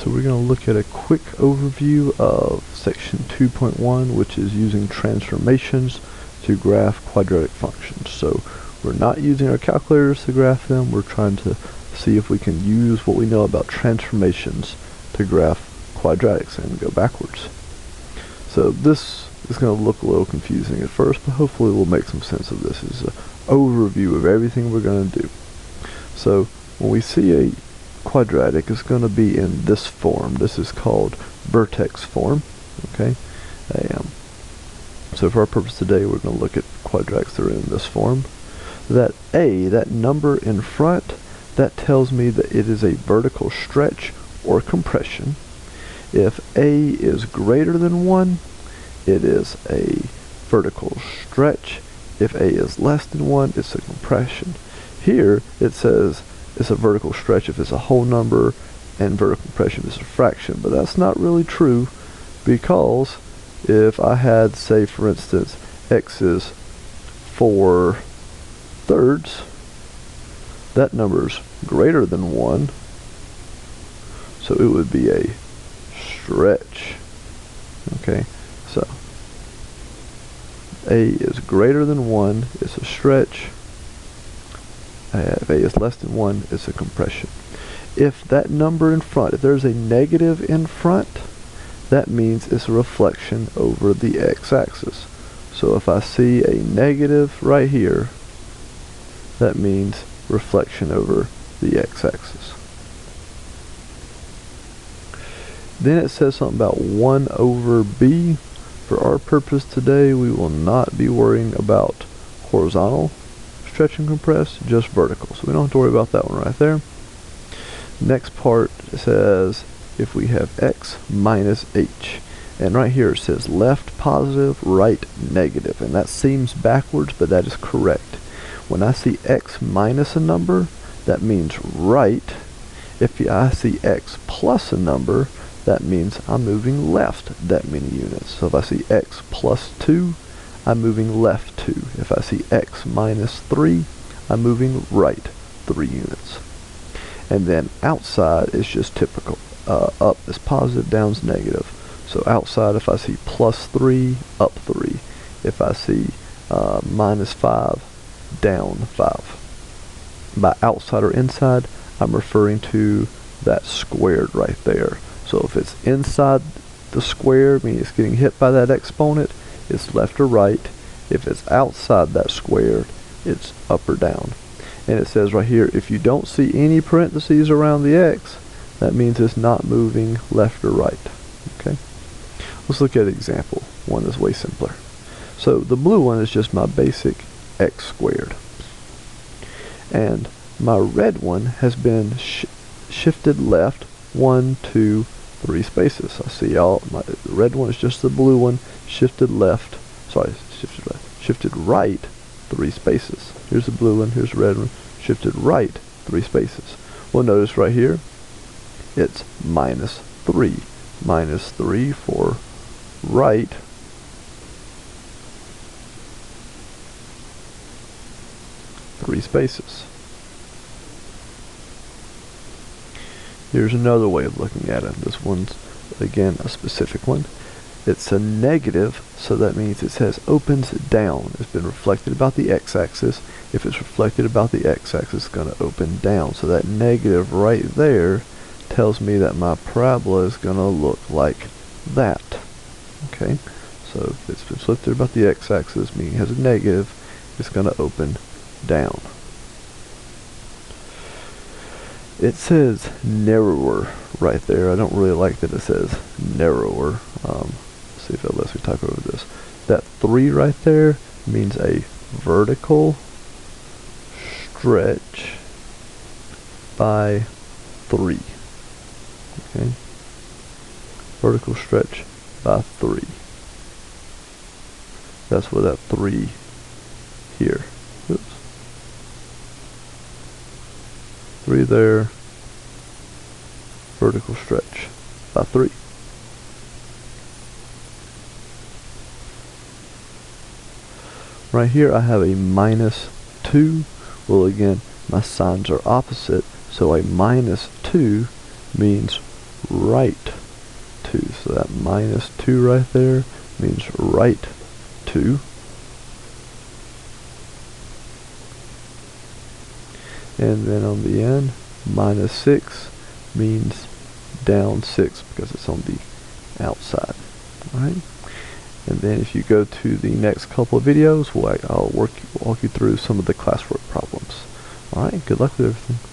So we're going to look at a quick overview of section 2.1, which is using transformations to graph quadratic functions. So we're not using our calculators to graph them. We're trying to see if we can use what we know about transformations to graph quadratics and go backwards. So this is going to look a little confusing at first, but hopefully we'll make some sense of this. This is an overview of everything we're going to do. So when we see a quadratic, it's going to be in this form. This is called vertex form. Okay. So for our purpose today, we're going to look at quadratics that are in this form. That A, that number in front, that tells me that it is a vertical stretch or compression. If A is greater than 1, it is a vertical stretch. If A is less than 1, it's a compression. Here it says it's a vertical stretch if it's a whole number, and vertical compression is a fraction. But that's not really true, because if I had, say for instance, x is 4/3, that number's greater than 1, so it would be a stretch. Okay, so A is greater than 1, it's a stretch. If A is less than 1, it's a compression. If that number in front, if there's a negative in front, that means it's a reflection over the x-axis. So if I see a negative right here, that means reflection over the x-axis. Then it says something about 1 over b. For our purpose today, we will not be worrying about horizontal stretch and compress, just vertical. So we don't have to worry about that one right there. Next part says if we have x minus h. And right here it says left positive, right negative. And that seems backwards, but that is correct. When I see x minus a number, that means right. If I see x plus a number, that means I'm moving left that many units. So if I see x plus 2, I'm moving left 2. If I see x minus 3, I'm moving right 3 units. And then outside is just typical. Up is positive, down is negative. So outside, if I see plus 3, up 3. If I see minus 5, down 5. By outside or inside, I'm referring to that squared right there. So if it's inside the square, meaning it's getting hit by that exponent, it's left or right. If it's outside that square, it's up or down. And it says right here, if you don't see any parentheses around the x, that means it's not moving left or right. Okay. Let's look at an example. One that's way simpler. So the blue one is just my basic x squared. And my red one has been shifted left 1, 2, 3 spaces. I see all my red one is just the blue one, shifted left, shifted right 3 spaces. Here's the blue one, here's the red one, shifted right 3 spaces. Well, notice right here, it's minus 3. Minus 3 for right. Three spaces. Here's another way of looking at it. This one's, again, a specific one. It's a negative, so that means it says opens down. It's been reflected about the x-axis. If it's reflected about the x-axis, it's going to open down. So that negative right there tells me that my parabola is going to look like that. Okay, so if it's been reflected about the x-axis, meaning it has a negative, it's going to open down. It says narrower right there. I don't really like that it says narrower. Let's see if it lets me type over this. That 3 right there means a vertical stretch by 3. Okay, vertical stretch by 3. That's what that 3 here. Oops. 3 there, vertical stretch by 3. Right here I have a minus 2. Well, again, my signs are opposite, so a minus 2 means right 2. So that minus 2 right there means right 2. And then on the end, minus 6 means down 6 because it's on the outside. Alright? And then if you go to the next couple of videos, I'll walk you through some of the classwork problems. Alright, good luck with everything.